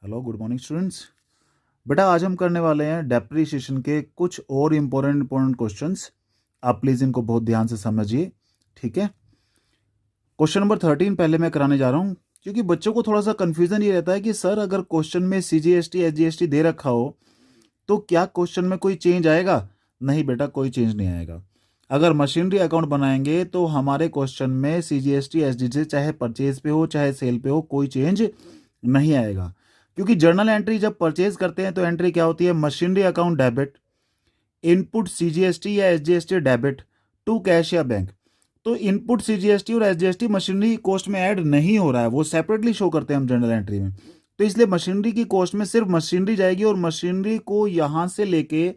Hello, good morning students. बेटा आज हम करने वाले हैं डेप्रीशिएशन के कुछ और इम्पोर्टेंट क्वेश्चंस। आप प्लीज़ इनको बहुत ध्यान से समझिए, ठीक है। क्वेश्चन नंबर 13 पहले मैं कराने जा रहा हूँ, क्योंकि बच्चों को थोड़ा सा कन्फ्यूज़न ये रहता है कि सर अगर क्वेश्चन में CGST SGST दे रखा हो तो क्या क्वेश्चन में कोई चेंज आएगा? नहीं बेटा, कोई चेंज नहीं आएगा। अगर मशीनरी अकाउंट बनाएंगे तो हमारे क्वेश्चन में CGST SGST चाहे परचेज पे हो चाहे सेल पे हो, कोई चेंज नहीं आएगा। क्योंकि जर्नल एंट्री जब परचेज करते हैं तो एंट्री क्या होती है? Machinery account debit, input CGST या SGST डेबिट टू कैश या बैंक। तो इनपुट CGST और SGST मशीनरी कॉस्ट में ऐड नहीं हो रहा है, वो सेपरेटली शो करते हैं हम जर्नल एंट्री में। तो इसलिए मशीनरी की कॉस्ट में सिर्फ मशीनरी जाएगी और मशीनरी को यहाँ से लेके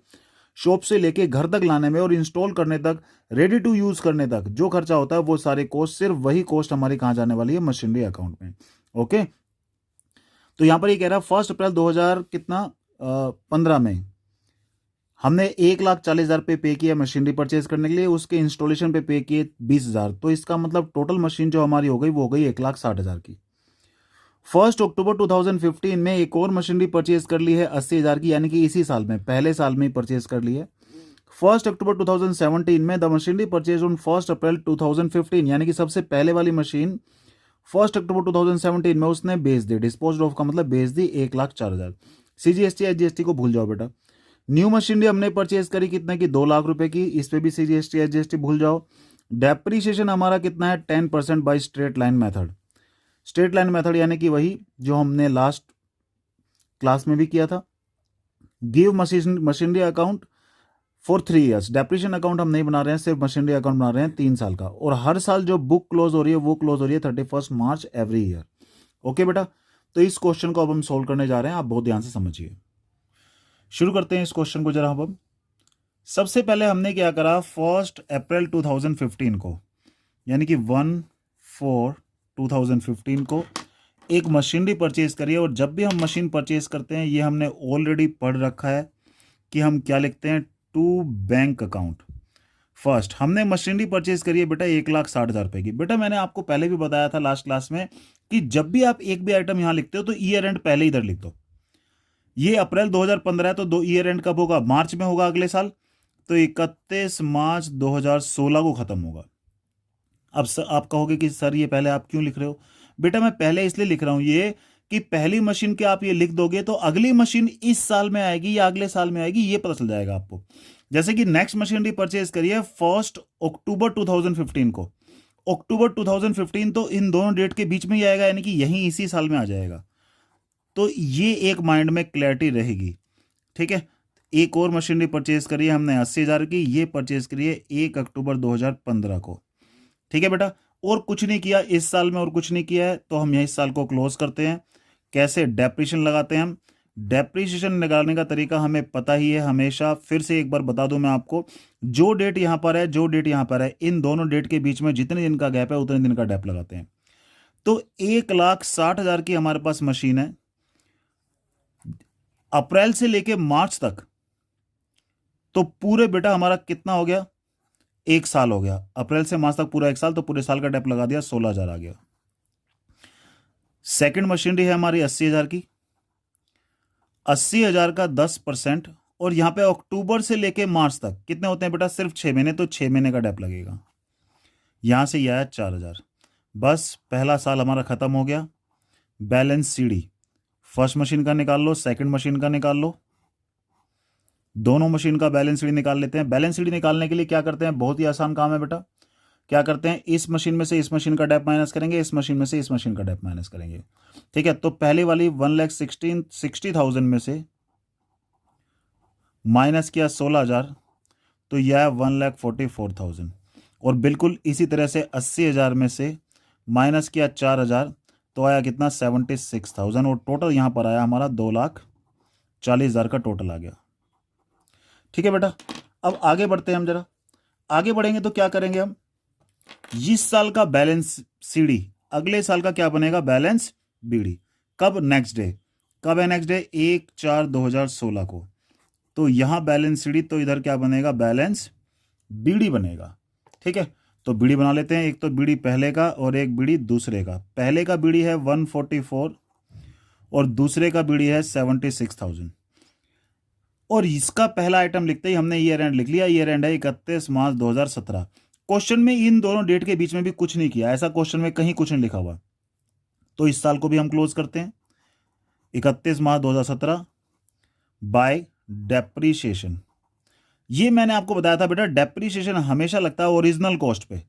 शॉप से लेके घर तक लाने में और इंस्टॉल करने तक, रेडी टू यूज करने तक जो खर्चा होता है वो सारे कॉस्ट, सिर्फ वही कॉस्ट हमारी कहाँ जाने वाली है? मशीनरी अकाउंट में। ओके, तो यहां पर ये कह रहा है 1 अप्रैल 2000 कितना 15 में हमने 1,40,000 पे किया मशीनरी परचेज करने के लिए, उसके इंस्टॉलेशन पे किए 20,000। तो इसका मतलब टोटल मशीन जो हमारी हो गई वो हो गई 1,60,000 की। 1 अक्टूबर 2015 में एक और मशीनरी परचेज कर ली है 80,000 की, यानी कि इसी साल में, पहले साल में ही परचेज कर ली है। 1 अक्टूबर 2017 में द मशीनरी परचेज ऑन 1 अप्रैल 2015, यानी कि सबसे पहले वाली मशीन 1 अक्टूबर 2017 में उसने बेच दी। डिस्पोज ऑफ का मतलब बेच दी 1,04,000। CGST SGST को भूल जाओ बेटा। न्यू मशीनरी हमने परचेज करी कितने की? 2 लाख रुपए की, इस पे भी CGST SGST भूल जाओ। डेप्रीशिएशन हमारा कितना है? 10% by straight line method. Straight line method यानी कि वही जो हमने लास्ट क्लास में भी किया था। Give machinery account for 3 years. Depreciation account हम नहीं बना रहे हैं, सिर्फ मशीनरी अकाउंट बना रहे हैं 3 साल का, और हर साल जो बुक क्लोज हो रही है वो क्लोज हो रही है 31 मार्च एवरी ईयर। ओके बेटा, तो इस क्वेश्चन को अब हम सोल्व करने जा रहे हैं, आप बहुत ध्यान से समझिए। शुरू करते हैं इस क्वेश्चन को जरा। अब सबसे पहले हमने क्या करा? 1 अप्रैल 2015 को, यानी कि 1/4/2015 को एक मशीनरी परचेज करिए। और जब भी हम मशीन परचेज करते हैं, ये हमने ऑलरेडी पढ़ रखा है कि हम क्या लिखते हैं? To bank account. फर्स्ट हमने मशीनरी परचेज करी है बेटा 1,60,000 रुपए की। बेटा मैंने आपको पहले भी बताया था लास्ट क्लास में कि जब भी आप एक भी आइटम यहां लिखते हो तो ईयर एंड पहले इधर लिख दो। ये अप्रैल 2015 है तो दो ईयर एंड कब होगा? मार्च में होगा अगले साल। तो 31 मार्च 2016 को खत्म होगा। अब आप कहोगे कि सर ये पहले आप क्यों लिख रहे हो? बेटा मैं पहले इसलिए लिख रहा हूं ये कि पहली मशीन के आप ये लिख दोगे तो अगली मशीन इस साल में आएगी या अगले साल में आएगी ये पता चल जाएगा आपको। जैसे कि नेक्स्ट मशीनरी परचेज करिए 1 अक्टूबर 2015 को। अक्टूबर 2015 तो इन दोनों डेट के बीच में ही आएगा, यानी कि यही इसी साल में आ जाएगा। तो ये एक माइंड में क्लैरिटी रहेगी, ठीक है। एक और मशीनरी परचेज करिए हमने 80,000 की, ये परचेज करिए 1 अक्टूबर 2015 को, ठीक है बेटा। और कुछ नहीं किया इस साल में, और कुछ नहीं किया है, तो हम यही साल को क्लोज करते हैं। कैसे? डेप्रीशिएशन लगाते हैं हम। डेप्रीशिएशन निकालने का तरीका हमें पता ही है हमेशा। फिर से एक बार बता दूं मैं आपको, जो डेट यहां पर है, जो डेट यहां पर है, इन दोनों डेट के बीच में जितने दिन का गैप है उतने दिन का डेप लगाते हैं। तो 1,60,000 की हमारे पास मशीन है। अप्रैल से लेके मार्च तक तो पूरे बेटा हमारा कितना हो गया? 1 साल हो गया। अप्रैल से मार्च तक पूरा 1 साल, तो पूरे साल का डेप लगा दिया, 16,000 आ गया। सेकंड मशीनरी है हमारी 80,000 की। 80,000 का 10%, और यहां पे अक्टूबर से लेके मार्च तक कितने होते हैं बेटा? सिर्फ 6 महीने, तो 6 महीने का डेप लगेगा। यहां से यह आया 4,000। बस पहला साल हमारा खत्म हो गया। बैलेंस CD फर्स्ट मशीन का निकाल लो, सेकंड मशीन का निकाल लो, दोनों मशीन का बैलेंस CD निकाल लेते हैं। बैलेंस CD निकालने के लिए क्या करते हैं? बहुत ही आसान काम है बेटा। क्या करते हैं? इस मशीन में से इस मशीन का डेप माइनस करेंगे, इस मशीन में से इस मशीन का डेप माइनस करेंगे, ठीक है। तो पहले वाली 1,60,000 में से माइनस किया 16,000, तो यह है 1,44,000। और बिल्कुल इसी तरह से 80,000 में से माइनस किया 4,000, तो आया कितना? 76,000। और टोटल यहां पर आया हमारा 2,40,000 का टोटल आ गया, ठीक है बेटा। अब आगे बढ़ते हैं हम जरा। आगे बढ़ेंगे तो क्या करेंगे हम? इस साल का बैलेंस CD अगले साल का क्या बनेगा? Balance BD। कब? Next day. कब है नेक्स्ट डे? 1/4/2016 को। तो यहां बैलेंस CD, तो इधर क्या बनेगा? बैलेंस BD बनेगा, ठीक है। तो BD बना लेते हैं। एक तो BD पहले का और एक BD दूसरे का। पहले का BD है 144, और दूसरे का बीडी है 76,000। और इसका पहला आइटम लिखते ही हमने ईयर एंड लिख लिया, ईयर एंड है 31 मार्च 2017। क्वेश्चन में इन दोनों डेट के बीच में भी कुछ नहीं किया, ऐसा क्वेश्चन में कहीं कुछ नहीं लिखा हुआ। तो इस साल को भी हम क्लोज करते हैं 31 मार्च 2017 बाय डेप्रीशिएशन। ये मैंने आपको बताया था बेटा, डेप्रीशिएशन हमेशा लगता है ओरिजिनल कॉस्ट पे।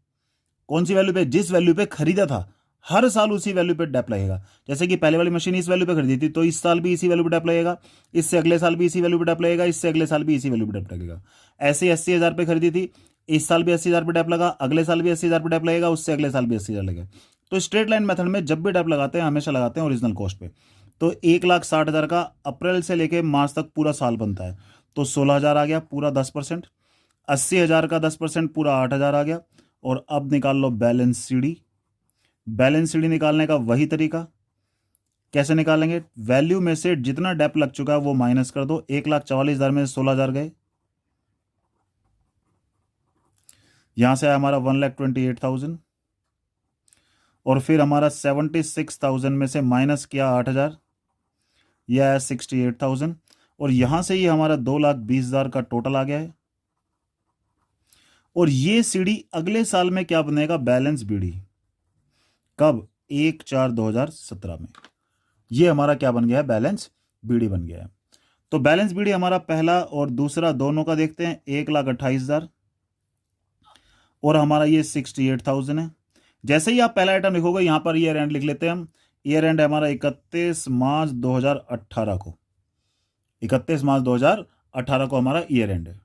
कौन सी वैल्यू पे? जिस वैल्यू पे खरीदा था हर साल उसी वैल्यू पे डेप लगेगा। जैसे कि पहले वाली मशीन इस वैल्यू पे खरीदी थी तो इस साल भी इसी वैल्यू पे डेप लगेगा, इससे अगले साल भी इसी वैल्यू पे डेप लगेगा, इससे अगले साल भी इसी वैल्यू पे डेप लगेगा। ऐसे 80,000 पे खरीदी थी, इस साल भी 80,000 पे डेप लगा, अगले साल भी 80,000 पे डेप लगेगा, उससे अगले साल भी 80,000 लगेगा। तो स्ट्रेट लाइन मेथड में जब भी डेप लगाते हैं हमेशा लगाते हैं ओरिजिनल कॉस्ट पे। तो 1,60,000 का अप्रैल से लेके मार्च तक पूरा साल बनता है, तो 16,000 आ गया पूरा 10%। 80,000 का 10% पूरा 8,000 आ गया। और अब निकाल लो बैलेंस सीडी। बैलेंस सीडी निकालने का वही तरीका, कैसे निकालेंगे? वैल्यू में से जितना डेप लग चुका है वो माइनस कर दो। 1,44,000 में 16,000 गए, यहां से आया हमारा 1,28,000। और फिर हमारा 76,000 में से माइनस किया 8,000, यह आया 68,000। और यहां से ये हमारा 2,20,000 का टोटल आ गया है। और ये सीडी अगले साल में क्या बनेगा? Balance BD. कब? 1/4/2017 में। ये हमारा क्या बन गया है? बैलेंस बीडी बन गया है। तो बैलेंस बीडी हमारा पहला और दूसरा दोनों का देखते हैं, 1,28,000 और हमारा ये 68,000 है। जैसे ही आप पहला आइटम लिखोगे यहां पर ईयर एंड लिख लेते हैं हम। ईयर एंड है हमारा 31 मार्च 2018 को, 31 मार्च 2018 को हमारा ईयर एंड है।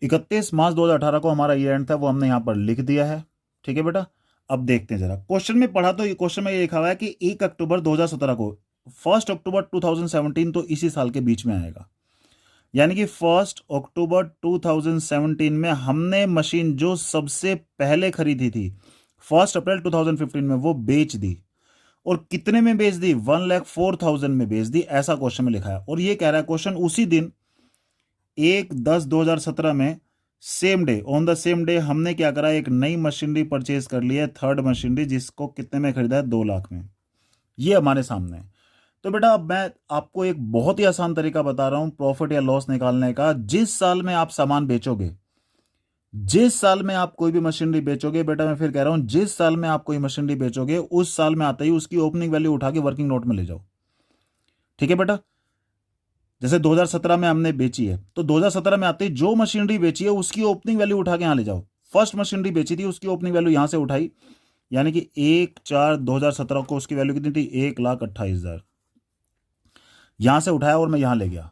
31 मार्च 2018 को हमारा ईयर एंड था, वो हमने यहां पर लिख दिया है। ठीक है बेटा, अब देखते हैं जरा। क्वेश्चन में पढ़ा तो क्वेश्चन में ये लिखा हुआ है कि 1 अक्टूबर 2017 को 1 अक्टूबर 2017, तो इसी साल के बीच में आएगा। यानी कि 1 अक्टूबर 2017 में हमने मशीन जो सबसे पहले खरीदी थी 1 अप्रैल 2015 में वो बेच दी। और कितने में बेच दी? 1,04,000 में बेच दी, ऐसा क्वेश्चन में लिखा है। और ये कह रहा है क्वेश्चन उसी दिन 1/10/2017 में same day, on the same day हमने क्या करा? एक नई मशीनरी परचेज कर ली है, थर्ड मशीनरी, जिसको कितने में खरीदा है? 2 लाख में। ये हमारे सामने है। तो बेटा अब मैं आपको एक बहुत ही आसान तरीका बता रहा हूं प्रॉफिट या लॉस निकालने का। जिस साल में आप सामान बेचोगे, जिस साल में आप कोई भी मशीनरी बेचोगे, बेटा मैं फिर कह रहा हूं, जिस साल में आप कोई मशीनरी बेचोगे उस साल में आते ही उसकी ओपनिंग वैल्यू उठा के वर्किंग नोट में ले जाओ। ठीक है बेटा, जैसे 2017 में हमने बेची है तो 2017 में आते ही जो मशीनरी बेची है उसकी ओपनिंग वैल्यू उठा के यहां ले जाओ। फर्स्ट मशीनरी बेची थी उसकी ओपनिंग वैल्यू यहां से उठाई, यानी कि 1/4/2017 को उसकी वैल्यू कितनी थी? 1,28,000। यहां से उठाया और मैं यहां ले गया,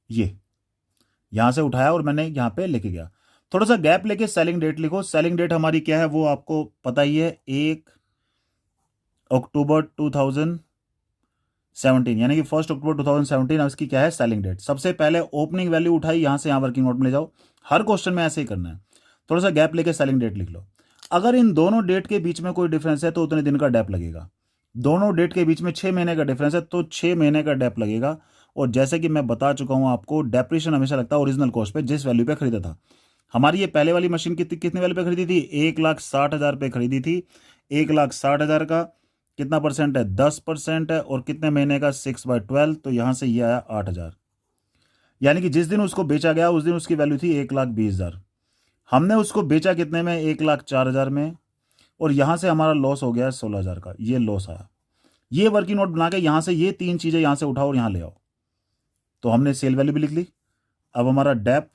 ये यहां से उठाया और मैंने यहां पे लेके गया। थोड़ा सा गैप लेके सेलिंग डेट लिखो। सेलिंग डेट हमारी क्या है वो आपको पता ही है, 1 अक्टूबर 2017, यानी कि 1 अक्टूबर 2017 अब इसकी क्या है? Selling date. सबसे पहले ओपनिंग वैल्यू उठाई, यहां से यहां वर्किंग नोट में ले जाओ। हर क्वेश्चन में ऐसे ही करना है। थोड़ा सा गैप लेके सेलिंग डेट लिख लो। अगर इन दोनों डेट के बीच में कोई डिफरेंस है तो उतने दिन का डेप लगेगा। दोनों डेट के बीच में 6 महीने का डिफरेंस है तो 6 महीने का डेप लगेगा। और जैसे कि मैं बता चुका हूं आपको, डेप्रिशिएशन हमेशा लगता है ओरिजिनल कॉस्ट पे, जिस वैल्यू पे खरीदा था। हमारी ये पहले वाली मशीन कितने वैल्यू पे खरीदी थी? 1,60,000 पे खरीदी थी। 1,60,000 का कितना परसेंट है? 10% है। और कितने महीने का? 6/12। तो यहां से ये आया 8,000। यानी कि जिस दिन उसको बेचा गया उस दिन उसकी वैल्यू थी 1,20,000। हमने उसको बेचा कितने में? 1,04,000 में। और यहां से हमारा लॉस हो गया 16,000 का, ये लॉस आया। ये वर्किंग नोट बना के यहां से ये 3 चीजें यहां से उठाओ और यहां ले आओ। तो हमने सेल वैल्यू भी लिख ली। अब हमारा डेप,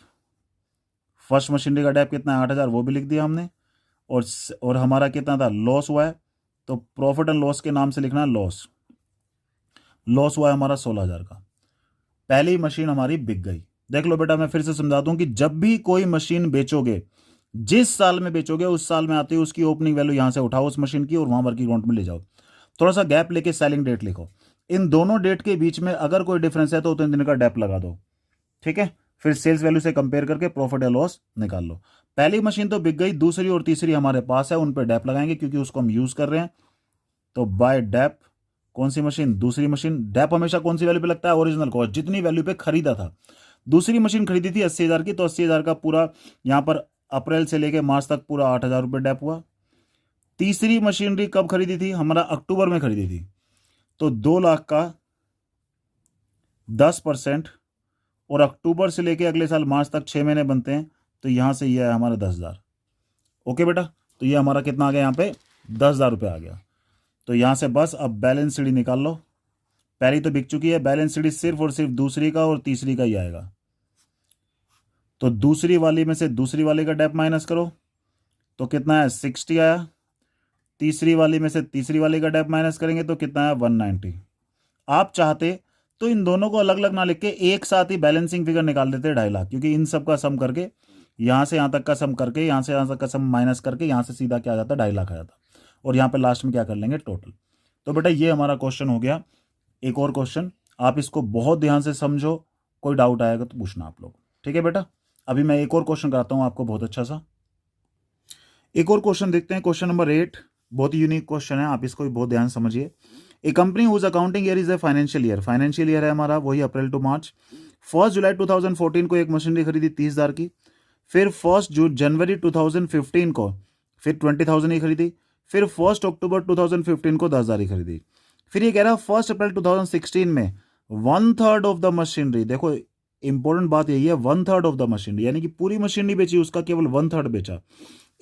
फर्स्ट मशीनरी का डेप कितना है? 8,000, वो भी लिख दिया हमने। और हमारा कितना था? लॉस हुआ है, तो प्रॉफिट एंड लॉस के नाम से लिखना है लॉस। लॉस हुआ है हमारा 16,000 का। पहली मशीन हमारी बिक गई। देख लो बेटा, मैं फिर से समझा दूं कि जब भी कोई मशीन बेचोगे, जिस साल में बेचोगे उस साल में आते ही उसकी ओपनिंग वैल्यू यहां से उठाओ उस मशीन की और वहां वर्किंग नोट में ले जाओ। थोड़ा सा गैप लेके सेलिंग डेट लिखो। इन दोनों डेट के बीच में अगर कोई डिफरेंस है तो उतने दिन का डेप लगा दो। ठीक है, फिर सेल्स वैल्यू से कंपेयर करके प्रॉफिट या लॉस निकाल लो। पहली मशीन तो बिक गई, दूसरी और तीसरी हमारे पास है, उन पर डेप लगाएंगे क्योंकि उसको हम यूज कर रहे हैं। तो बाय डेप, कौन सी मशीन? दूसरी मशीन। डेप हमेशा कौन सी वैल्यू पे लगता है? ओरिजिनल कॉस्ट, जितनी वैल्यू पे खरीदा था। दूसरी मशीन खरीदी थी 80,000 की, तो 80,000 का पूरा यहां पर अप्रैल से लेके मार्च तक पूरा 8,000 रुपये डेप हुआ। तीसरी मशीनरी कब खरीदी थी? हमारा अक्टूबर में खरीदी थी, तो 2 लाख का 10%, और अक्टूबर से लेके अगले साल मार्च तक 6 महीने बनते हैं, तो यहाँ से ये है हमारा 10,000। ओके बेटा, तो ये हमारा कितना आ गया यहाँ पे 10,000 रुपये आ गया। तो यहाँ से बस अब बैलेंस शीट निकाल लो। पहली तो बिक चुकी है, बैलेंस शीट सिर्फ और सिर्फ दूसरी का और तीसरी का ही आएगा। तो दूसरी वाली में से दूसरी वाले का डेप माइनस करो तो कितना है 60 आया। तीसरी वाली में से तीसरी वाली का डेप माइनस करेंगे तो कितना है 190। आप चाहते तो इन दोनों को अलग अलग ना लिख के एक साथ ही बैलेंसिंग फिगर निकाल देते 2.5 लाख, क्योंकि इन सब का सम करके यहाँ से यहाँ तक का सम करके यहाँ से यहाँ तक का सम माइनस करके यहाँ से सीधा क्या आ जाता 2.5 लाख आ जाता, और यहाँ पे लास्ट में क्या कर लेंगे टोटल। तो बेटा ये हमारा क्वेश्चन हो गया। एक और क्वेश्चन, आप इसको बहुत ध्यान से समझो, कोई डाउट आएगा तो पूछना आप लोग, ठीक है बेटा। अभी मैं एक और क्वेश्चन कराता हूँ आपको बहुत अच्छा सा। एक और क्वेश्चन देखते हैं, क्वेश्चन नंबर 8। बहुत ही यूनिक क्वेश्चन है, आप इसको भी बहुत ध्यान समझिए। A company whose accounting year is a financial year, financial year है हमारा वही अप्रैल टू मार्च। 1 जुलाई 2014 को एक मशीनरी खरीदी 30,000 की, फिर 1 जनवरी 2015 को फिर 20,000 ही खरीदी, फिर 1 अक्टूबर 2015 को 10,000 ही खरीदी। फिर ये कह रहा है 1 अप्रैल 2016 में 1/3 ऑफ द मशीनरी, देखो इंपॉर्टेंट बात यही है 1/3 ऑफ द मशीनरी, यानी कि पूरी मशीनरी बेची, उसका केवल 1/3 बेचा।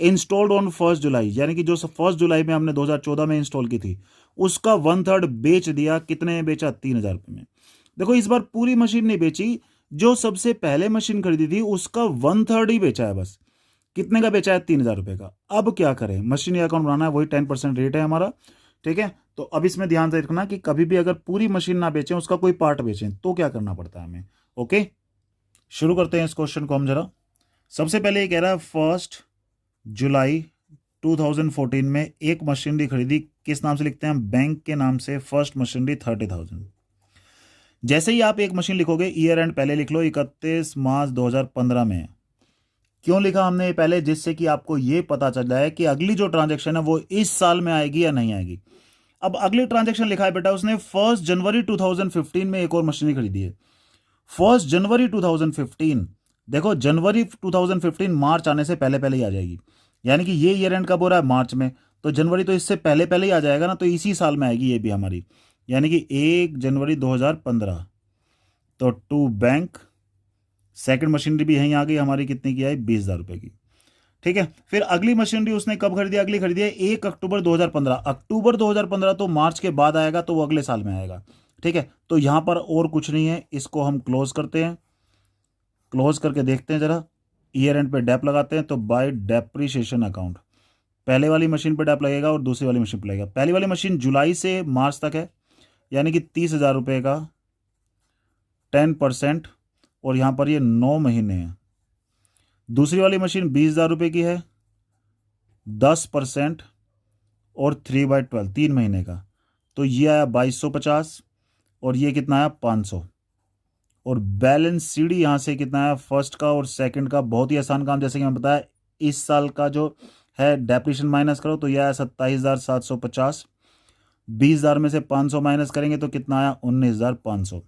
इंस्टॉल्ड ऑन 1 जुलाई, यानी कि जो 1 जुलाई में हमने 2014 में इंस्टॉल की थी उसका 1/3 बेच दिया। कितने में बेचा 3,000 रुपये में। देखो इस बार पूरी मशीन नहीं बेची, जो सबसे पहले मशीन खरीदी थी उसका 1/3 ही बेचा है बस। कितने का बेचा है 3,000 रुपये का। अब क्या करें, मशीन अकाउंट बनाना है, वही 10% रेट है हमारा, ठीक है। तो अब इसमें ध्यान से रखना कि कभी भी अगर पूरी मशीन ना बेचें, उसका कोई पार्ट बेचें तो क्या करना पड़ता है हमें। ओके, शुरू करते हैं इस क्वेश्चन को हम जरा। सबसे पहले ये कह रहा है 1 जुलाई 2014 में एक मशीनरी खरीदी, किस नाम से लिखते हैं हम, बैंक के नाम से, फर्स्ट मशीनरी 30,000। जैसे ही आप एक मशीन लिखोगे ईयर एंड पहले लिख लो 31 मार्च 2015 में। क्यों लिखा हमने ये पहले, जिससे कि आपको ये पता चल जाए कि अगली जो ट्रांजैक्शन है वो इस साल में आएगी या नहीं आएगी। अब अगली ट्रांजैक्शन लिखा है बेटा उसने 1 जनवरी 2015 में एक और मशीनरी खरीदी है। 1 जनवरी 2015, देखो जनवरी 2015 मार्च आने से पहले पहले ही आ जाएगी, यानी कि ये ईयर एंड कब हो रहा है मार्च में, तो जनवरी तो इससे पहले पहले ही आ जाएगा ना, तो इसी साल में आएगी ये भी हमारी, यानी कि 1 जनवरी 2015। तो टू बैंक, सेकंड मशीनरी भी यहीं आ गई हमारी, कितने की आई 20,000 रुपये की, ठीक है। फिर अगली मशीनरी उसने कब खरीदी, अगली खरीदी है 1 अक्टूबर 2015। अक्टूबर 2015 तो मार्च के बाद आएगा, तो वो अगले साल में आएगा, ठीक है। तो यहां पर और कुछ नहीं है, इसको हम क्लोज करते हैं। क्लोज करके देखते हैं जरा, ईयर एंड पे डेप लगाते हैं, तो बाय डेप्रीशिएशन अकाउंट पहले वाली मशीन पे डेप लगेगा और दूसरी वाली मशीन पे लगेगा। पहली वाली मशीन जुलाई से मार्च तक है, यानी कि 30,000 रुपये का 10%, और यहाँ पर ये 9 महीने हैं। दूसरी वाली मशीन 20,000 रुपये की है, 10% और 3/12 3 महीने का, तो ये आया 2250, और ये कितना आया 500। और बैलेंस सीडी यहाँ से कितना है, फर्स्ट का और सेकंड का, बहुत ही आसान काम, जैसे कि मैं बताया इस साल का जो है डेप्रिशन माइनस करो तो यह आया 27,750। 20,000 में से 500 माइनस करेंगे तो कितना आया 19,500।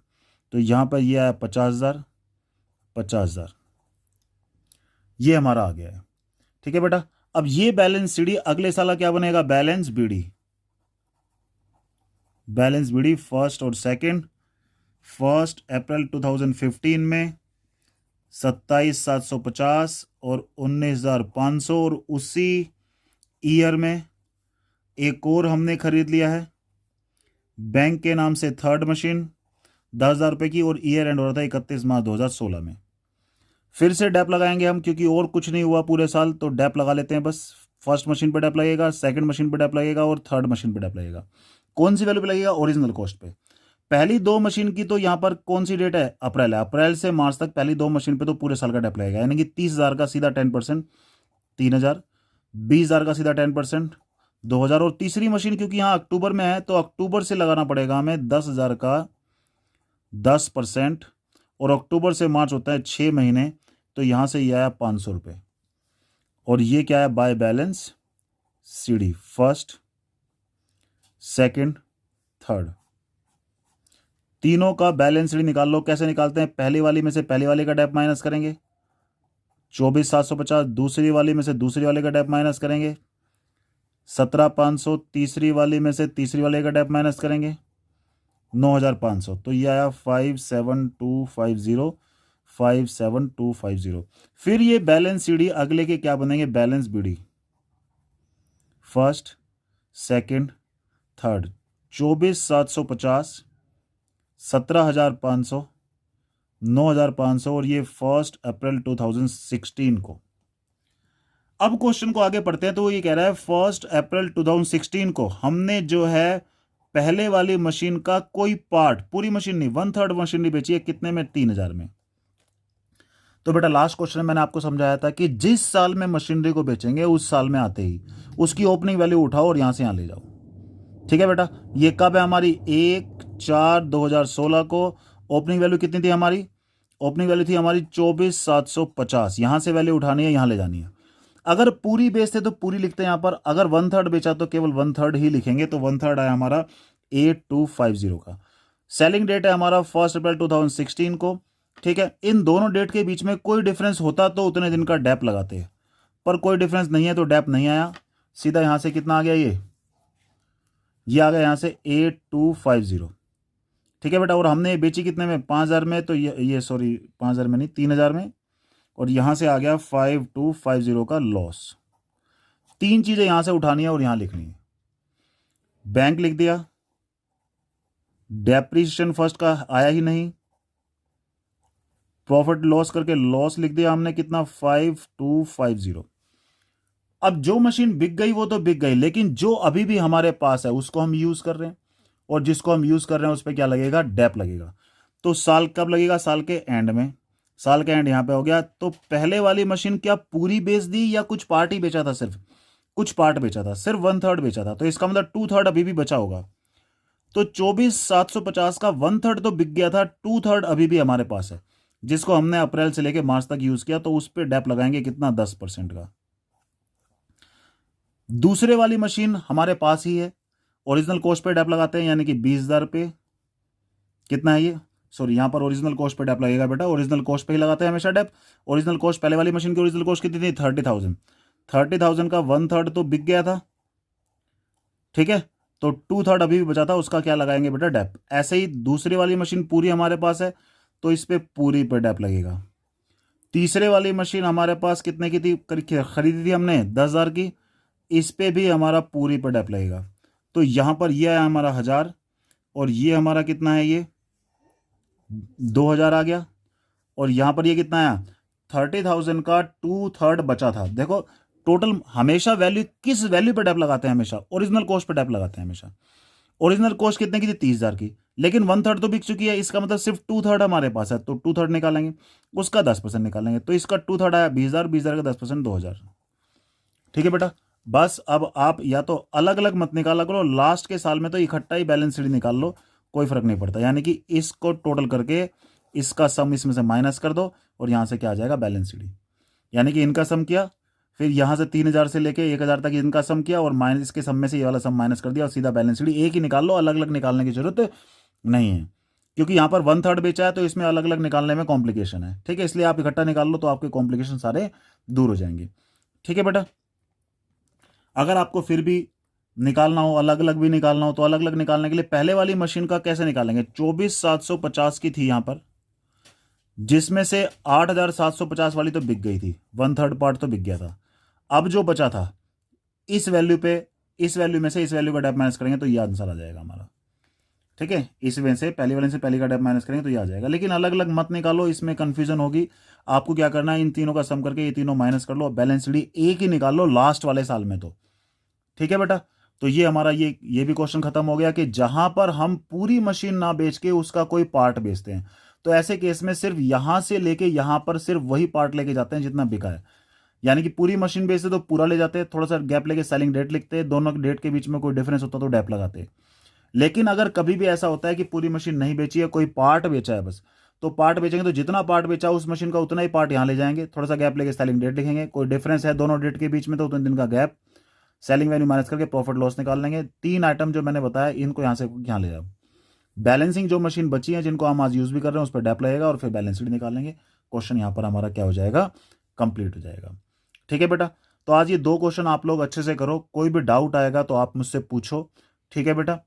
तो यहाँ पर यह आया 50,000, 50,000, ये हमारा आ गया है, ठीक है बेटा। अब ये बैलेंस सीडी अगले साल क्या बनेगा, balance BD, balance BD first और सेकंड। 1 अप्रैल 2015 में 27,750 और 19,500, और उसी ईयर में एक और हमने खरीद लिया है बैंक के नाम से थर्ड मशीन 10,000 रुपये की, और ईयर एंड हो रहा था 31 मार्च 2016 में। फिर से डेप लगाएंगे हम, क्योंकि और कुछ नहीं हुआ पूरे साल, तो डेप लगा लेते हैं बस। फर्स्ट मशीन पे डेप लगेगा, सेकंड मशीन पे डेप लगेगा, और थर्ड मशीन पे डेप लगेगा। कौन सी वैल्यू पे लगेगा, ओरिजिनल कॉस्ट पे। पहली 2 मशीन की तो यहाँ पर कौन सी डेट है, अप्रैल है, अप्रैल से मार्च तक पहली 2 मशीन पे तो पूरे साल का डेप लगेगा, यानी कि 30,000 का सीधा 10% 3,000, 20,000 का सीधा 10% 2,000, और तीसरी मशीन क्योंकि यहाँ अक्टूबर में है तो अक्टूबर से लगाना पड़ेगा हमें 10,000 का 10%, और अक्टूबर से मार्च होता है 6 महीने, तो यहाँ से ये आया 500 रुपये। और ये क्या है, by balance CD, first second third, तीनों का बैलेंस सीडी निकाल लो। कैसे निकालते हैं, पहली वाली में से पहली वाले का डेप माइनस करेंगे 24,750, दूसरी वाली में से दूसरी वाले का डेप माइनस करेंगे 17,500, तीसरी वाली में से तीसरी वाले का डेप माइनस करेंगे 9,500, तो ये आया 57250, 57250। फिर ये बैलेंस सीडी अगले के क्या बनेंगे, balance BD, first second third, 24,750, 17,500, 9,500, और ये 1 अप्रैल 2016 को। अब क्वेश्चन को आगे पढ़ते हैं, तो ये कह रहा है 1 अप्रैल 2016 को हमने जो है पहले वाली मशीन का कोई पार्ट, पूरी मशीन नहीं, 1/3 मशीन नहीं बेची है, कितने में, 3,000 में। तो बेटा लास्ट क्वेश्चन में मैंने आपको समझाया था कि जिस साल में मशीनरी को बेचेंगे उस साल में आते ही उसकी ओपनिंग वैल्यू उठाओ और यहां से यहां ले जाओ। ठीक है बेटा, ये कब है हमारी, 1/4/2016 को ओपनिंग वैल्यू कितनी थी हमारी, ओपनिंग वैल्यू थी हमारी 24,750, यहां से वैल्यू उठानी है, यहां ले जानी है। अगर पूरी बेचते तो पूरी लिखते हैं यहां पर, अगर 1/3 बेचा तो केवल 1/3 ही लिखेंगे, तो 1/3 आया हमारा 8250 का। सेलिंग डेट है हमारा 1 अप्रैल 2016 को। ठीक है, इन दोनों डेट के बीच में कोई डिफरेंस होता तो उतने दिन का डैप लगाते हैं, पर कोई डिफरेंस नहीं है तो डैप नहीं आया। सीधा यहां से कितना आ गया, ये आ गया यहां से 8250। ठीक है बेटा, और हमने बेची कितने में, 5,000 में, तो ये सॉरी 5,000 में नहीं, 3,000 में, और यहां से आ गया 5250 का लॉस। तीन चीजें यहां से उठानी है और यहां लिखनी है। बैंक लिख दिया, डेप्रीशिएशन फर्स्ट का आया ही नहीं, प्रॉफिट लॉस करके लॉस लिख दिया हमने, कितना, 5250। अब जो मशीन बिक गई वो तो बिक गई, लेकिन जो अभी भी हमारे पास है उसको हम यूज कर रहे हैं, और जिसको हम यूज कर रहे हैं उस पर क्या लगेगा, डैप लगेगा। तो साल कब लगेगा, साल के एंड में, साल का एंड यहां पे हो गया। तो पहले वाली मशीन क्या पूरी बेच दी या कुछ पार्ट ही बेचा था, सिर्फ कुछ पार्ट बेचा था, सिर्फ 1/3 बेचा था, तो इसका मतलब 2/3 अभी भी बचा होगा। तो 24,750 का 1/3 तो बिक गया था, 2/3 अभी भी हमारे पास है, जिसको हमने अप्रैल से लेकर मार्च तक यूज किया, तो उस पर डैप लगाएंगे कितना, 10% का। दूसरे वाली मशीन हमारे पास ही है, ओरिजिनल कॉस्ट पे डैप लगाते हैं, यानी कि 20,000 पे, कितना है ये, सॉरी यहां पर ओरिजिनल कॉस्ट पे डैप लगेगा बेटा, ओरिजिनल कॉस्ट पे ही लगाते हैं हमेशा डैप। ओरिजिनल कॉस्ट, पहले वाली मशीन की ओरिजिनल कॉस्ट कितनी थी, 30,000, 30,000 का 1/3 तो बिक गया था। ठीक है, तो 2/3 अभी भी बचा था, उसका क्या लगाएंगे बेटा, डैप। ऐसे ही दूसरी वाली मशीन पूरी हमारे पास है, तो इस पे पूरी पे डैप लगेगा। तीसरे वाली मशीन हमारे पास कितने की थी, खरीदी थी हमने 10,000 की, इस पे भी हमारा पूरी पे डैप लगेगा। तो यहां पर ये आया हमारा 1,000, और ये हमारा कितना है, ये 2,000 आ गया, और यहां पर ये कितना आया, 30,000 का 2/3 बचा था। देखो टोटल हमेशा वैल्यू किस वैल्यू पे डैप लगाते हैं, हमेशा ओरिजिनल कॉस्ट पे डैप लगाते हैं हमेशा। ओरिजिनल कॉस्ट कितने की थी, 30,000 की, लेकिन 1/3 तो बिक चुकी है, इसका मतलब सिर्फ 2/3 हमारे पास है, तो 2/3 निकालेंगे, उसका 10% निकालेंगे, तो इसका 2/3 आया 20,000, 20,000 का 10% 2,000। ठीक है बेटा, बस अब आप या तो अलग अलग मत निकाला करो, लास्ट के साल में तो इकट्ठा ही बैलेंस शीट निकाल लो, कोई फर्क नहीं पड़ता। यानी कि इसको टोटल करके इसका सम इसमें से माइनस कर दो, और यहां से क्या आ जाएगा, बैलेंस शीट। यानी कि इनका सम किया, फिर यहां से 3,000 से लेके 1,000 तक इनका सम किया, और माइनस इसके सम में से ये वाला सम माइनस कर दिया, और सीधा बैलेंस शीट एक ही निकाल लो, अलग अलग निकालने की जरूरत नहीं है, क्योंकि यहां पर 1/3 बेचा है तो इसमें अलग अलग निकालने में कॉम्प्लिकेशन है। ठीक है, इसलिए आप इकट्ठा निकाल लो तो आपके कॉम्प्लिकेशन सारे दूर हो जाएंगे। ठीक है बेटा, अगर आपको फिर भी निकालना हो, अलग अलग भी निकालना हो, तो अलग अलग निकालने के लिए पहले वाली मशीन का कैसे निकालेंगे, 24,750 की थी यहां पर, जिसमें से 8,750 वाली तो बिक गई थी, 1/3 पार्ट तो बिक गया था। अब जो बचा था इस वैल्यू पे, इस वैल्यू में से इस वैल्यू का डेप माइनस करेंगे तो ये आंसर आ जाएगा हमारा। ठीक है, इसमें से पहली वाले से पहली का डेप माइनस करेंगे तो ये आ जाएगा, लेकिन अलग अलग मत निकालो, इसमें कंफ्यूजन होगी। आपको क्या करना है, इन तीनों का सम करके ये तीनों माइनस कर लो, बैलेंस शीट एक ही निकाल लो लास्ट वाले साल में तो। ठीक है बेटा, तो ये हमारा ये भी क्वेश्चन खत्म हो गया कि जहां पर हम पूरी मशीन ना बेच के उसका कोई पार्ट बेचते हैं, तो ऐसे केस में सिर्फ यहां से लेके यहां पर सिर्फ वही पार्ट लेके जाते हैं जितना बिका है। यानी कि पूरी मशीन बेचते तो पूरा ले जाते हैं, थोड़ा सा गैप लेके सेलिंग डेट लिखते हैं, दोनों डेट के बीच में कोई डिफरेंस होता तो डैप लगाते हैं। लेकिन अगर कभी भी ऐसा होता है कि पूरी मशीन नहीं बेची है, कोई पार्ट बेचा है बस, तो पार्ट बेचेंगे तो जितना पार्ट बेचा उस मशीन का उतना ही पार्ट यहां ले जाएंगे, थोड़ा सा गैप लेके सेलिंग डेट लिखेंगे, कोई डिफरेंस है दोनों डेट के बीच में तो उतने दिन का गैप, सेलिंग वैल्यू माइनस करके प्रॉफिट लॉस निकाल लेंगे। तीन आइटम जो मैंने बताया इनको यहां से यहां ले जाओ। बैलेंसिंग जो मशीन बची है जिनको हम आज यूज भी कर रहे हैं उस पर डैप लगेगा, और फिर बैलेंस शीट निकालेंगे। क्वेश्चन यहां पर हमारा क्या हो जाएगा, कंप्लीट हो जाएगा। ठीक है बेटा, तो आज ये दो क्वेश्चन आप लोग अच्छे से करो, कोई भी डाउट आएगा तो आप मुझसे पूछो। ठीक है बेटा,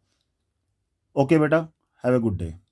ओके बेटा, हैव ए गुड डे।